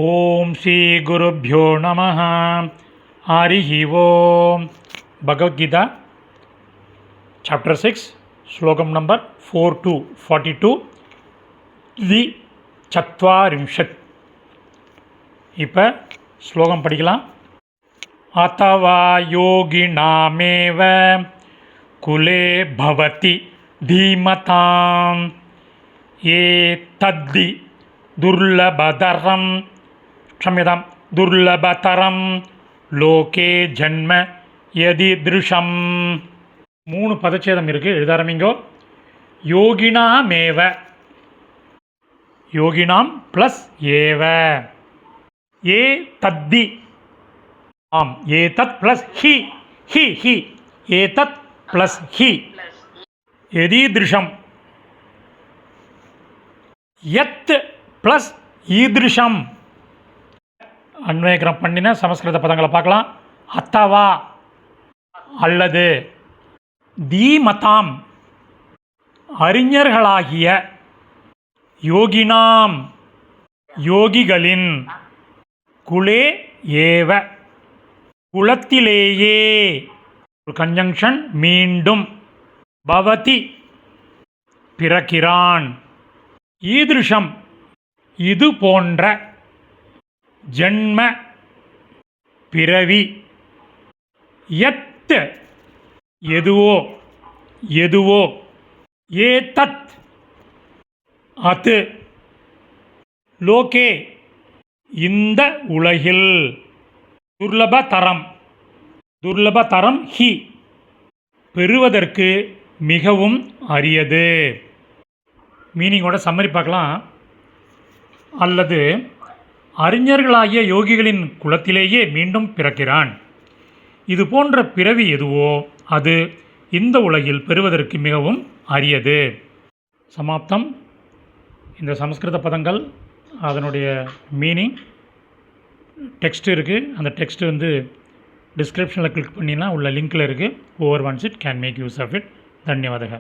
ஓம் ஸ்ரீ குருப்யோ நமः. ஹரிஹி ஓம். பகவத்கீதா சாப்டர் 6 ஸ்லோகம் நம்பர் 4 to 42 தி சத்வாரிம்ஷத். இப்போ ஸ்லோகம் படிக்கலாம். அத்தவா யோகினாமேவ குலே பவதி தீமதாம் ஏ தத்தி துர்லபதரம் துர்லபதரம் லோகே ஜன்ம யதித்ருஷம். 3 பதச்சேதம் இருக்குது, எழுத ஆரம்பிங்கோ. யோகினாமேவ, யோகினாம் ப்ளஸ் ஏவ, ஏ தத்தி, ஆம் ஏதத் ப்ளஸ் ஹி, ஹி ஹி, ஏதத் ப்ளஸ் ஹி, யதித்ருஷம், யத் ப்ளஸ் ஈத்ருஷம். அன்வயக்கிரம் பண்ணின சமஸ்கிருத பதங்களை பார்க்கலாம். அத்தவா அல்லது, தீமதாம் அறிஞர்களாகிய, யோகினாம் யோகிகளின், குலே ஏவ குலத்திலேயே, ஒரு கன்ஜங்ஷன் மீண்டும், பவதி பிறக்கிறான், ஈத்ருஷம் இது போன்ற, ஜன்ம பிறவி, யத் எதுவோ எதுவோ, ஏதத் அது, லோகே இந்த உலகில், துர்லபதரம் துர்லபதரம் ஹி பெறுவதற்கு மிகவும் அரியது. மீனிங்கோட சம்மரி பார்க்கலாம். அல்லது அறிஞர்களாகிய யோகிகளின் குலத்திலேயே மீண்டும் பிறக்கிறான். இது போன்ற பிறவி எதுவோ அது இந்த உலகில் பெறுவதற்கு மிகவும் அரியது. சமாப்தம். இந்த சமஸ்கிருத பதங்கள் அதனுடைய மீனிங் டெக்ஸ்ட் இருக்குது. அந்த டெக்ஸ்ட் டிஸ்கிரிப்ஷனில் கிளிக் பண்ணினா உள்ள லிங்க்கில் இருக்குது. Over once it can make use of it. தன்யவாதக.